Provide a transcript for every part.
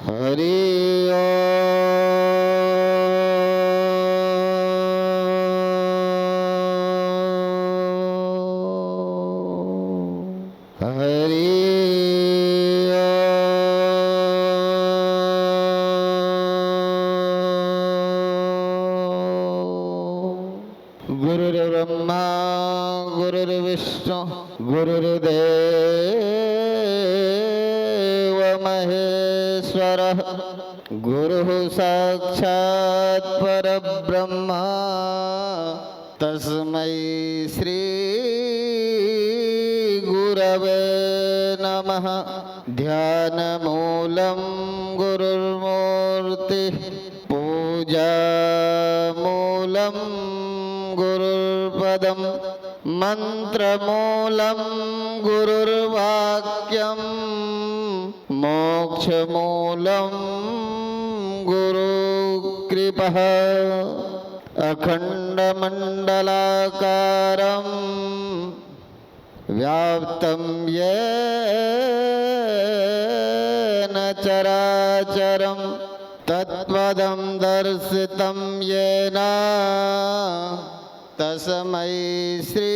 हरि गुरुर्ब्रह्मा गुरुर्विष्णु गुरुर्देव महेश्वरः गुरुः साक्षात् परब्रह्म तस्मै श्री गुरवे नमः। ध्यानमूलं गुरुर्मूर्तिः पूजामूलं गुरुर्पदं मंत्रमूलं गुरुर्वाक्यं मोक्षमूलं गुरुकृपः। अखण्डमण्डलाकारं व्याप्तं येन चराचरं तत्पदं दर्शितं येन तस्मै श्री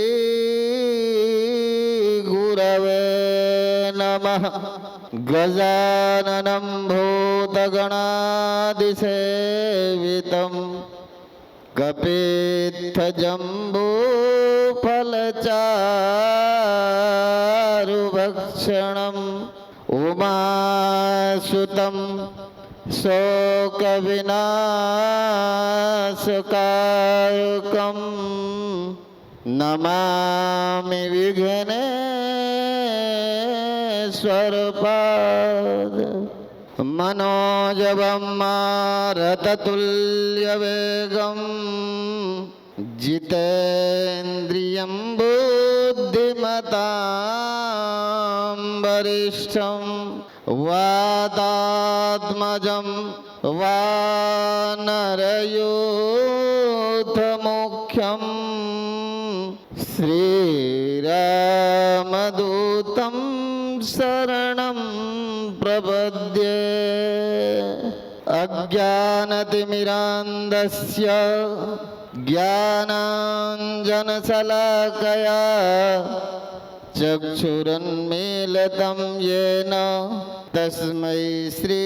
गुरवे नमः। गजाननं भूतगणादिसेवितं कपित्थजम्बूफलचारुभक्षणम् उमासुतं शोकविनाशकारकं नमामि विघ्नेश्वरपाद। मनोजवं मारुततुल्यवेगं जितेन्द्रियं बुद्धिमतां वरिष्ठं वातात्मजं वानरयूथमुख्यं श्रीरामदूतं शरणं प्रपद्ये। अज्ञानतिमिरान्धस्य ज्ञानाञ्जनशलाकया चक्षुरुन्मीलितं येन तस्मै श्री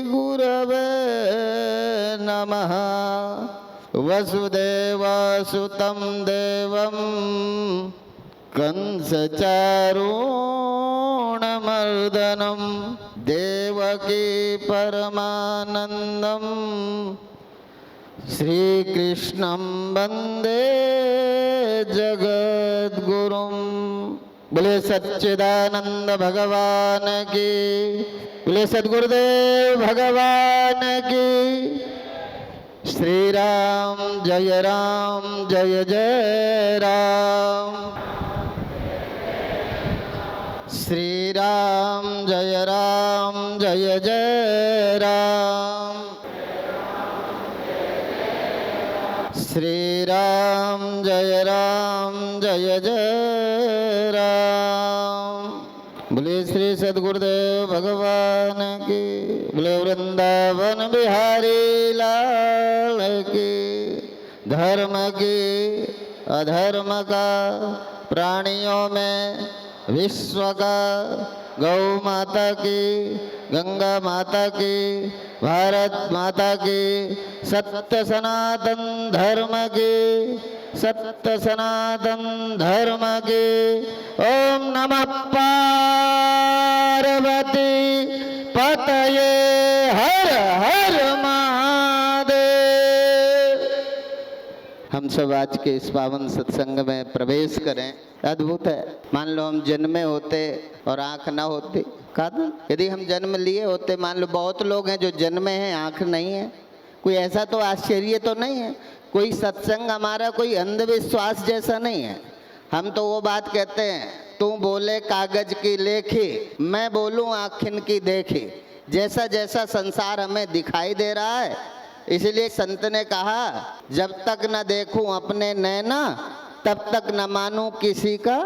गुरवे नमः। वसुदेवसुतं देवं कंसचारूणमर्दनं देवकी परमानन्दं श्रीकृष्णं वन्दे जगद्गुरुं। बोले सच्चिदानंद भगवान की, बोले सद्गुरुदेव भगवान की। श्री राम जय जय राम। श्री राम जय जय राम। श्री राम जय जय राम। बोले श्री सद्गुरुदेव भगवान की, बोले वृंदावन बिहारी लाल की। धर्म की अधर्म का प्राणियों में विश्व का, गौ माता की, गंगा माता की, भारत माता की, सत्य सनातन धर्म की, सत्य सनातन धर्म की। ओम नमः पार्वती पतये हर हर महादेव। हम सब आज के इस पावन सत्संग में प्रवेश करें। अद्भुत है। मान लो हम जन्मे होते और आँख ना होती, यदि हम जन्म लिए होते, मान लो बहुत लोग हैं जो जन्मे हैं आँख नहीं है, कोई ऐसा तो आश्चर्य तो नहीं है। कोई सत्संग हमारा कोई अंधविश्वास जैसा नहीं है। हम तो वो बात कहते हैं, तू बोले कागज की लेखी, मैं बोलूँ आँखिन की देखी। जैसा जैसा संसार हमें दिखाई दे रहा है, इसलिए संत ने कहा जब तक न देखूं अपने नैना तब तक न मानूं किसी का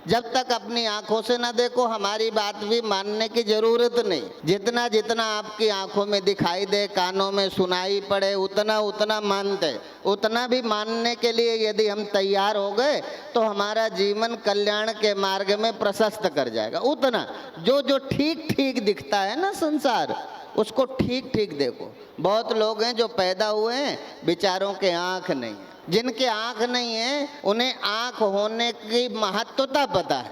जब तक अपनी आंखों से ना देखो हमारी बात भी मानने की जरूरत नहीं। जितना जितना आपकी आंखों में दिखाई दे, कानों में सुनाई पड़े, उतना उतना मानते। उतना भी मानने के लिए यदि हम तैयार हो गए तो हमारा जीवन कल्याण के मार्ग में प्रशस्त कर जाएगा। उतना जो जो ठीक ठीक दिखता है ना संसार, उसको ठीक ठीक देखो। बहुत लोग हैं जो पैदा हुए हैं बेचारों के आंख नहीं है। जिनके आंख नहीं है उन्हें आंख होने की महत्वता पता है।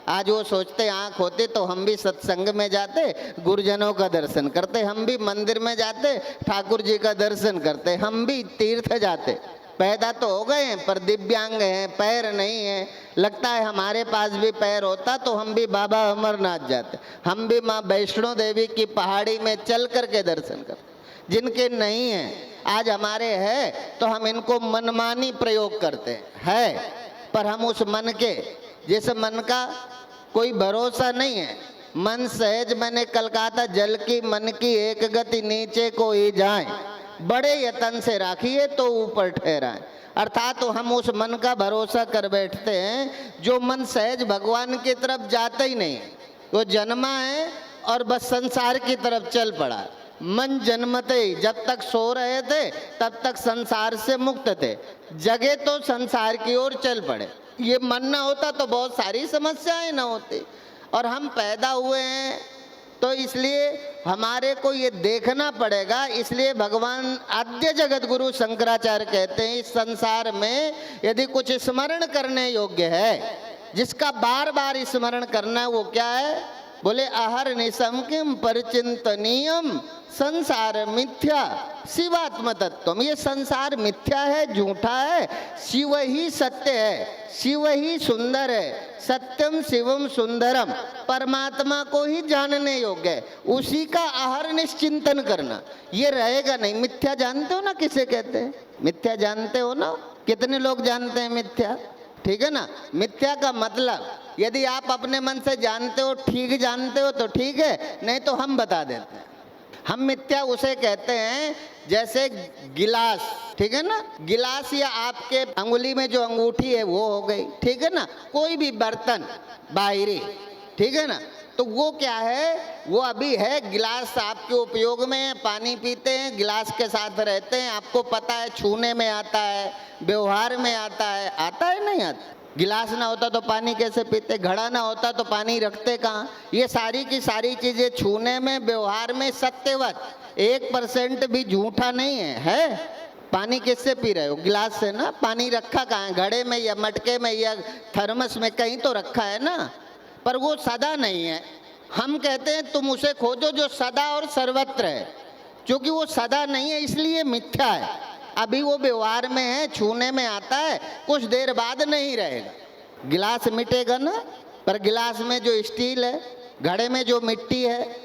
आज वो सोचते आंख होती तो हम भी सत्संग में जाते, गुरुजनों का दर्शन करते, हम भी मंदिर में जाते, ठाकुर जी का दर्शन करते, हम भी तीर्थ जाते। पैदा तो हो गए हैं पर दिव्यांग हैं, पैर नहीं है। लगता है हमारे पास भी पैर होता तो हम भी बाबा अमरनाथ जाते, हम भी माँ वैष्णो देवी की पहाड़ी में चल करके दर्शन करते। जिनके नहीं है, आज हमारे है तो हम इनको मनमानी प्रयोग करते हैं, पर हम उस मन के, जैसे मन का कोई भरोसा नहीं है। मन सहज मैंने कल कहा था, जल की मन की एक गति नीचे को ही जाए, बड़े यतन से राखिए तो ऊपर ठहराए। अर्थात तो हम उस मन का भरोसा कर बैठते हैं जो मन सहज भगवान की तरफ जाता ही नहीं है। वो जन्मा है और बस संसार की तरफ चल पड़ा। मन जन्मते ही जब तक सो रहे थे तब तक संसार से मुक्त थे, जगे तो संसार की ओर चल पड़े। ये मन ना होता तो बहुत सारी समस्याएं ना होती। और हम पैदा हुए हैं तो इसलिए हमारे को ये देखना पड़ेगा। इसलिए भगवान आद्य जगत गुरु शंकराचार्य कहते हैं इस संसार में यदि कुछ स्मरण करने योग्य है, जिसका बार बार स्मरण करना है, वो क्या है? बोले आहर निशम किम परिचिंतनीयम संसार मिथ्या शिवात्म तत्वम। ये संसार मिथ्या है, झूठा है, शिव ही सत्य है, शिव ही सुंदर है। सत्यम शिवम सुंदरम, परमात्मा को ही जानने योग्य है, उसी का आहर निश्चिंतन करना। ये रहेगा नहीं। मिथ्या जानते हो ना किसे कहते हैं? मिथ्या जानते हो ना? कितने लोग जानते हैं मिथ्या? ठीक है ना। मिथ्या का मतलब यदि आप अपने मन से जानते हो, ठीक जानते हो तो ठीक है, नहीं तो हम बता देते हैं। हम मिथ्या उसे कहते हैं जैसे गिलास, ठीक है ना, गिलास या आपके अंगुली में जो अंगूठी है वो हो गई, ठीक है ना। कोई भी बर्तन बाहरी, ठीक है ना, तो वो क्या है? वो अभी है गिलास आपके उपयोग में है, पानी पीते हैं गिलास के साथ रहते हैं, आपको पता है छूने में आता है, व्यवहार में आता है, आता है नहीं आता? गिलास ना होता तो पानी कैसे पीते? घड़ा ना होता तो पानी रखते कहाँ? ये सारी की सारी चीजें छूने में, व्यवहार में सत्यवत, 1% भी झूठा नहीं है। पानी किससे पी रहे हो? गिलास से ना। पानी रखा कहाँ है? घड़े में या मटके में या थर्मस में कहीं तो रखा है ना, पर वो सदा नहीं है। हम कहते हैं तुम उसे खोजो जो सदा और सर्वत्र है, क्योंकि वो सदा नहीं है इसलिए मिथ्या है। अभी वो व्यवहार में है, छूने में आता है, कुछ देर बाद नहीं रहेगा। गिलास मिटेगा ना, पर गिलास में जो स्टील है, घड़े में जो मिट्टी है,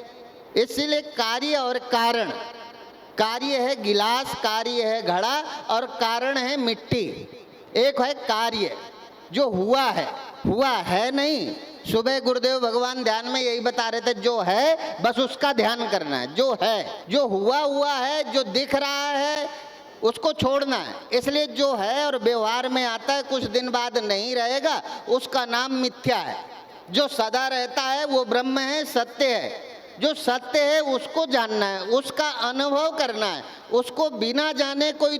इसीलिए कार्य और कारण, कार्य है गिलास, कार्य है घड़ा और कारण है मिट्टी। एक है कार्य जो हुआ है नहीं। सुबह गुरुदेव भगवान ध्यान में यही बता रहे थे, जो है बस उसका ध्यान करना है। जो है, जो हुआ है, जो दिख रहा है उसको छोड़ना है। इसलिए जो है और व्यवहार में आता है, कुछ दिन बाद नहीं रहेगा, उसका नाम मिथ्या है। जो सदा रहता है वो ब्रह्म है, सत्य है। जो सत्य है उसको जानना है, उसका अनुभव करना है। उसको बिना जाने कोई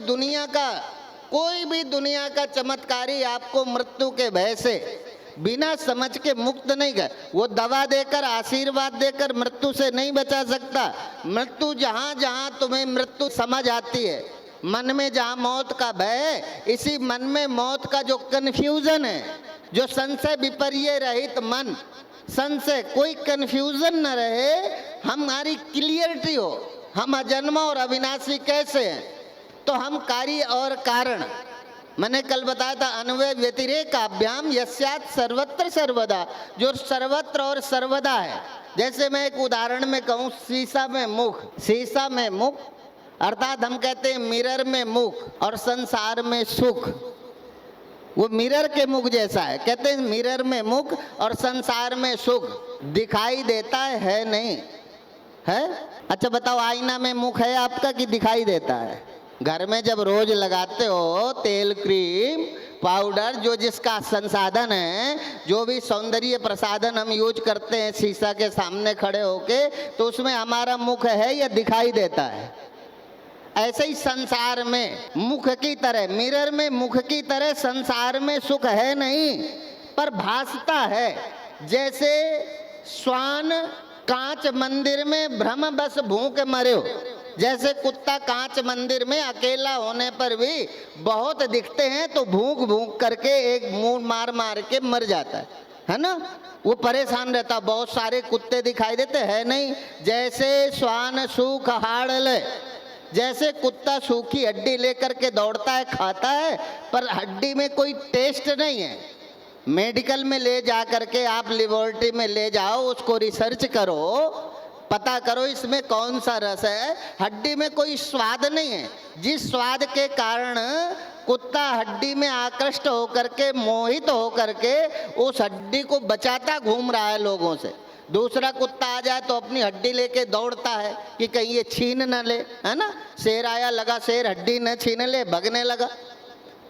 भी दुनिया का चमत्कारी आपको मृत्यु के भय से बिना समझ के मुक्त नहीं कर। वो दवा देकर, आशीर्वाद देकर मृत्यु से नहीं बचा सकता। मृत्यु जहाँ जहाँ तुम्हें मृत्यु समझ आती है, मन में जहाँ मौत का भय है, इसी मन में मौत का जो कन्फ्यूजन है, जो संशय विपर्य रहित मन, संशय कोई कन्फ्यूजन न रहे, हमारी क्लियरिटी हो, हम अजन्मा और अविनाशी कैसे हैं, तो हम कार्य और कारण, मैंने कल बताया था अन्वय व्यतिरेकाभ्याम यस्यात् सर्वत्र सर्वदा, जो सर्वत्र और सर्वदा है। जैसे मैं एक उदाहरण में कहूँ, शीशा में मुख, अर्थात हम कहते हैं मिरर में मुख और संसार में सुख। वो मिरर के मुख जैसा है। कहते हैं मिरर में मुख और संसार में सुख दिखाई देता है नहीं है? अच्छा बताओ, आईना में मुख है आपका कि दिखाई देता है? घर में जब रोज लगाते हो तेल क्रीम पाउडर जो जिसका संसाधन है, जो भी सौंदर्य प्रसाधन हम यूज करते हैं शीशा के सामने खड़े होके, तो उसमें हमारा मुख है या दिखाई देता है। ऐसे ही संसार में मुख की तरह, मिरर में मुख की तरह संसार में सुख है नहीं, पर भासता है। जैसे श्वान कांच मंदिर में भ्रम बस भूख मर्यो, जैसे कुत्ता कांच मंदिर में अकेला होने पर भी बहुत दिखते हैं तो भूख भूख करके एक मुंह मार मार के मर जाता है ना। वो परेशान रहता, बहुत सारे कुत्ते दिखाई देते हैं नहीं। जैसे श्वान सूख हाड़ ले, जैसे कुत्ता सूखी हड्डी लेकर के दौड़ता है, खाता है, पर हड्डी में कोई टेस्ट नहीं है। मेडिकल में ले जा करके आप लेबोरेटरी में ले जाओ, उसको रिसर्च करो, पता करो इसमें कौन सा रस है, हड्डी में कोई स्वाद नहीं है। जिस स्वाद के कारण कुत्ता हड्डी में आकृष्ट होकर के, मोहित होकर के उस हड्डी को बचाता घूम रहा है लोगों से, दूसरा कुत्ता आ जाए तो अपनी हड्डी लेके दौड़ता है कि कहीं ये छीन न ले, है ना। शेर आया, लगा शेर हड्डी न छीन ले, भगने लगा।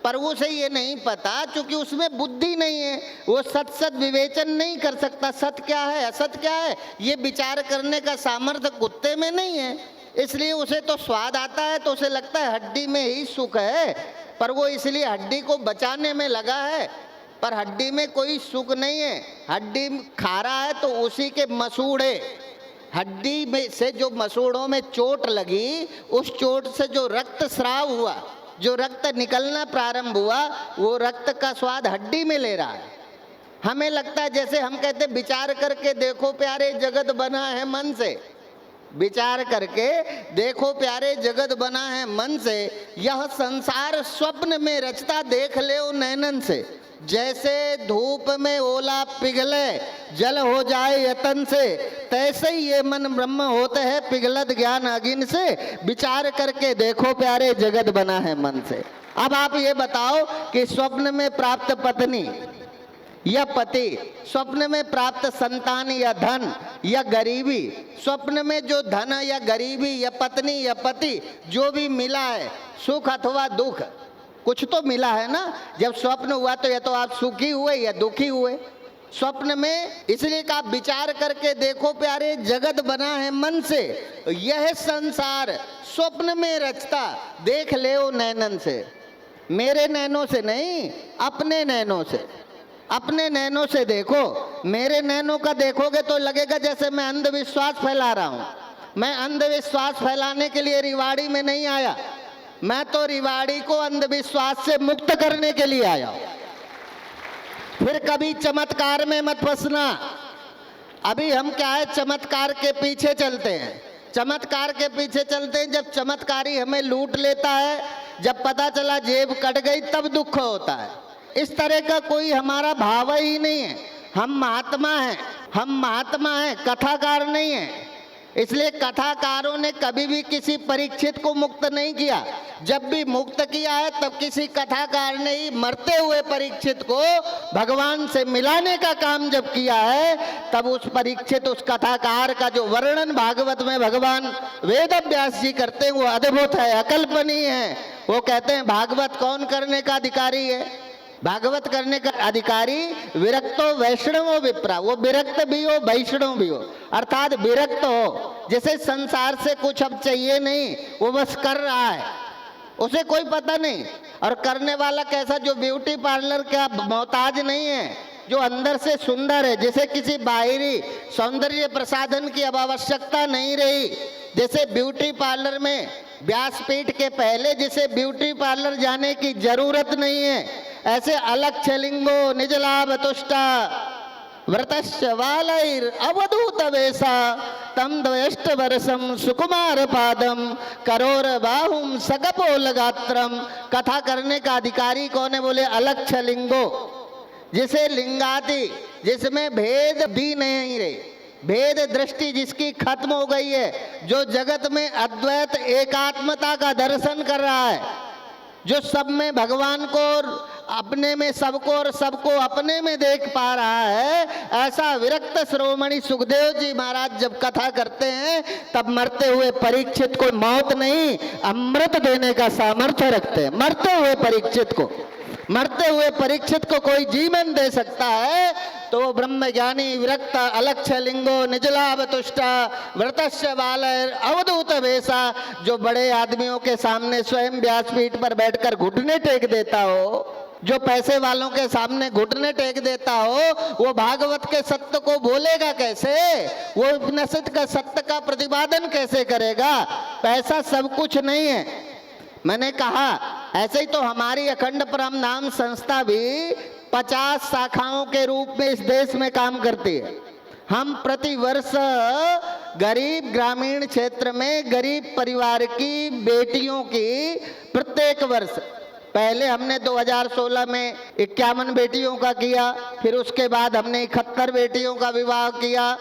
पर वो से ये नहीं पता, क्योंकि उसमें बुद्धि नहीं है, वो सत विवेचन नहीं कर सकता, सत क्या है असत क्या है ये विचार करने का सामर्थ्य कुत्ते में नहीं है। इसलिए उसे तो स्वाद आता है तो उसे लगता है हड्डी में ही सुख है, पर वो इसलिए हड्डी को बचाने में लगा है, पर हड्डी में कोई सुख नहीं है। हड्डी खा रहा है तो उसी के मसूड़े, हड्डी में से जो मसूड़ों में चोट लगी, उस चोट से जो रक्त स्राव हुआ, जो रक्त निकलना प्रारंभ हुआ, वो रक्त का स्वाद हड्डी में ले रहा है। हमें लगता है, जैसे हम कहते विचार करके देखो प्यारे जगत बना है मन से, विचार करके देखो प्यारे जगत बना है मन से, यह संसार स्वप्न में रचता देख ले नैनन से। जैसे धूप में ओला पिघले जल हो जाए यतन से, तैसे ही ये मन ब्रह्म होते हैं पिघलत ज्ञान अगिन से। विचार करके देखो प्यारे जगत बना है मन से। अब आप ये बताओ कि स्वप्न में प्राप्त पत्नी या पति, स्वप्न में प्राप्त संतान या धन या गरीबी, स्वप्न में जो धन या गरीबी या पत्नी या पति जो भी मिला है, सुख अथवा दुख, कुछ तो मिला है ना। जब स्वप्न हुआ तो या तो आप सुखी हुए या दुखी हुए स्वप्न में। इसलिए का विचार करके देखो प्यारे जगत बना है मन से, यह संसार स्वप्न में रचता देख ले नैनन से। मेरे नैनों से नहीं, अपने नैनों से, अपने नैनों से देखो। मेरे नैनों का देखोगे तो लगेगा जैसे मैं अंधविश्वास फैला रहा हूँ। मैं अंधविश्वास फैलाने के लिए रिवाड़ी में नहीं आया, मैं तो रिवाड़ी को अंधविश्वास से मुक्त करने के लिए आया। फिर कभी चमत्कार में मत फंसना। अभी हम क्या है, चमत्कार के पीछे चलते हैं, चमत्कार के पीछे चलते हैं। जब चमत्कारी हमें लूट लेता है, जब पता चला जेब कट गई, तब दुख होता है। इस तरह का कोई हमारा भाव ही नहीं है। हम महात्मा हैं, हम महात्मा हैं, कथाकार नहीं है। इसलिए कथाकारों ने कभी भी किसी परीक्षित को मुक्त नहीं किया। जब भी मुक्त किया है तब किसी कथाकार ने ही मरते हुए परीक्षित को भगवान से मिलाने का काम जब किया है, तब उस परीक्षित, उस कथाकार का जो वर्णन भागवत में भगवान वेद व्यास जी करते हैं वो अद्भुत है, अकल्पनीय है। वो कहते हैं भागवत कौन करने का अधिकारी है? भागवत करने का अधिकारी विरक्तो वैष्णवो विप्रा, वो विरक्त भी हो वैष्णव भी हो, अर्थात विरक्त हो, जैसे संसार से कुछ अब चाहिए नहीं, वो बस कर रहा है, उसे कोई पता नहीं। और करने वाला कैसा, जो ब्यूटी पार्लर का मोहताज नहीं है, जो अंदर से सुंदर है, जैसे किसी बाहरी सौंदर्य प्रसाधन की अब आवश्यकता नहीं रही। जैसे ब्यूटी पार्लर में व्यासपीठ के पहले जिसे ब्यूटी पार्लर जाने की जरूरत नहीं है, ऐसे अलग छलिंगो निज लाभ तुष्टा व्रतश्च वालैर अवधूत वेशा तम द्वयष्ट वर्षम सुकुमार पादम करोर बाहुम सगपोल गात्रम। कथा करने का अधिकारी कौन है? बोले अलग छलिंगो, जिसे लिंगाति, जिसमें भेद भी नहीं रहे, भेद दृष्टि जिसकी खत्म हो गई है, जो जगत में अद्वैत एकात्मता का दर्शन कर रहा है, जो सब में भगवान को और अपने में सबको और सबको अपने में देख पा रहा है, ऐसा विरक्त श्रोमणि सुखदेव जी महाराज जब कथा करते हैं तब मरते हुए परीक्षित को मौत नहीं, अमृत देने का सामर्थ्य रखते हैं। मरते हुए परीक्षित को, मरते हुए परीक्षित को कोई जीवन दे सकता है तो वो ब्रह्मज्ञानी विरक्त अलक्ष लिंगो निजलाभ तुष्टा व्रतस्य बाल अवधूत वेशा, जो बड़े आदमियों के सामने स्वयं व्यासपीठ पर बैठकर घुटने टेक देता हो, जो पैसे वालों के सामने घुटने टेक देता हो, वो भागवत के सत्य को बोलेगा कैसे? वो उपनिषद का सत्य का प्रतिपादन कैसे करेगा? पैसा सब कुछ नहीं है। मैंने कहा ऐसे ही तो हमारी अखंड परम नाम संस्था भी 50 शाखाओं के रूप में इस देश में काम करती है। हम प्रति वर्ष गरीब ग्रामीण क्षेत्र में गरीब परिवार की बेटियों की प्रत्येक वर्ष, पहले हमने 2016 में 51 बेटियों का किया, फिर उसके बाद हमने 71 बेटियों का विवाह किया,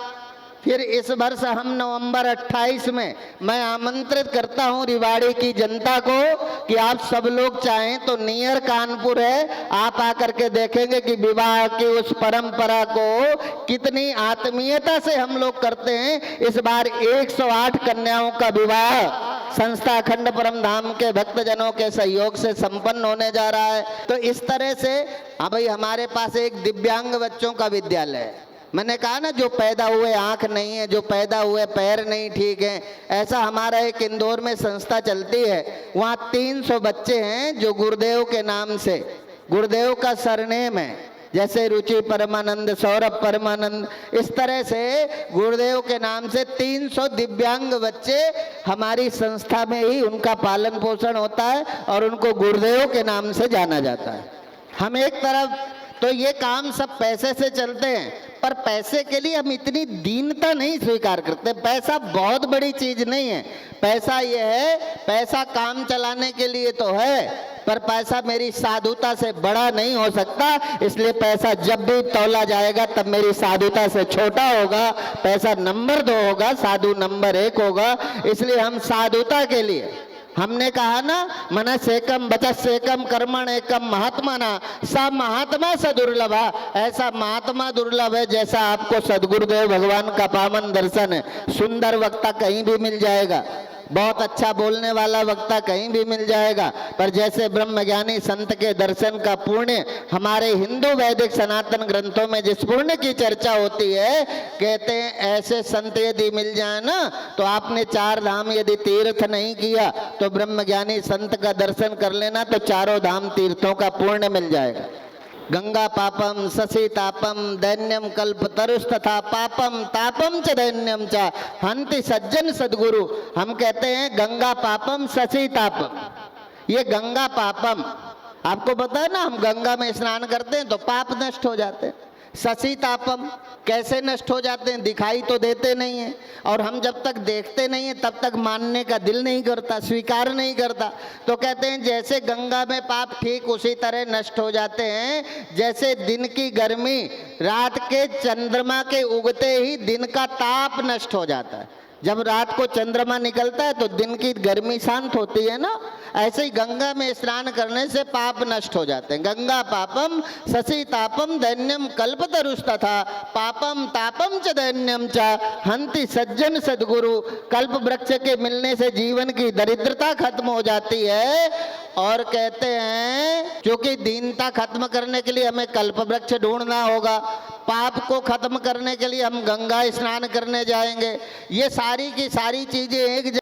फिर इस वर्ष हम नवंबर 28 में मैं आमंत्रित करता हूं रिवाड़ी की जनता को कि आप सब लोग चाहें तो नियर कानपुर है, आप आकर के देखेंगे कि विवाह की उस परंपरा को कितनी आत्मीयता से हम लोग करते हैं। इस बार 108 कन्याओं का विवाह संस्था अखंड परम धाम के भक्तजनों के सहयोग से संपन्न होने जा रहा है। तो इस तरह से हाँ भाई, हमारे पास एक दिव्यांग बच्चों का विद्यालय है। मैंने कहा ना, जो पैदा हुए आंख नहीं है, जो पैदा हुए पैर नहीं ठीक है, ऐसा हमारा एक इंदौर में संस्था चलती है। वहाँ 300 बच्चे हैं जो गुरुदेव के नाम से, गुरुदेव का सरनेम है, जैसे रुचि परमानंद, सौरभ परमानंद, इस तरह से गुरुदेव के नाम से 300 दिव्यांग बच्चे हमारी संस्था में ही उनका पालन पोषण होता है और उनको गुरुदेव के नाम से जाना जाता है। हम एक तरफ तो ये काम सब पैसे से चलते हैं, पर पैसे के लिए हम इतनी दीनता नहीं स्वीकार करते। पैसा बहुत बड़ी चीज नहीं है। पैसा ये है, पैसा काम चलाने के लिए तो है, पर पैसा मेरी साधुता से बड़ा नहीं हो सकता। इसलिए पैसा जब भी तौला जाएगा तब मेरी साधुता से छोटा होगा। पैसा नंबर 2 होगा, साधु नंबर 1 होगा। इसलिए हम साधुता के लिए, हमने कहा ना, मनस एकम वचस एकम कर्मण एकम महात्मा ना, सा महात्मा स दुर्लभ। ऐसा महात्मा दुर्लभ है जैसा आपको सदगुरुदेव भगवान का पावन दर्शन है। सुंदर वक्ता कहीं भी मिल जाएगा, बहुत अच्छा बोलने वाला वक्ता कहीं भी मिल जाएगा, पर जैसे ब्रह्मज्ञानी संत के दर्शन का पुण्य हमारे हिंदू वैदिक सनातन ग्रंथों में जिस पुण्य की चर्चा होती है, कहते हैं ऐसे संत यदि मिल जाए ना, तो आपने 4 धाम यदि तीर्थ नहीं किया तो ब्रह्मज्ञानी संत का दर्शन कर लेना, तो 4 धाम तीर्थों का पुण्य मिल जाएगा। गंगा पापम शशि तापम दैन्यम कल्प तरुस्तथा पापम तापम च दैन्यम च हंति सज्जन सदगुरु। हम कहते हैं गंगा पापम शशि तापम, ये गंगा पापम, आपको पता है ना, हम गंगा में स्नान करते हैं तो पाप नष्ट हो जाते हैं। शशि तापम कैसे नष्ट हो जाते हैं? दिखाई तो देते नहीं है, और हम जब तक देखते नहीं है तब तक मानने का दिल नहीं करता, स्वीकार नहीं करता। तो कहते हैं जैसे गंगा में पाप, ठीक उसी तरह नष्ट हो जाते हैं जैसे दिन की गर्मी रात के चंद्रमा के उगते ही दिन का ताप नष्ट हो जाता है। जब रात को चंद्रमा निकलता है तो दिन की गर्मी शांत होती है ना, ऐसे ही गंगा में स्नान करने से पाप नष्ट हो जाते हैं। गंगा पापम शशि तापम दैन्यम कल्पतरुस्तथा पापम तापम च दैन्यम च हंति सज्जन सदगुरु। कल्प वृक्ष के मिलने से जीवन की दरिद्रता खत्म हो जाती है, और कहते हैं क्योंकि दीनता खत्म करने के लिए हमें कल्प वृक्ष ढूंढना होगा, पाप को खत्म करने के लिए हम गंगा स्नान करने जाएंगे। ये सारी की सारी चीजें एक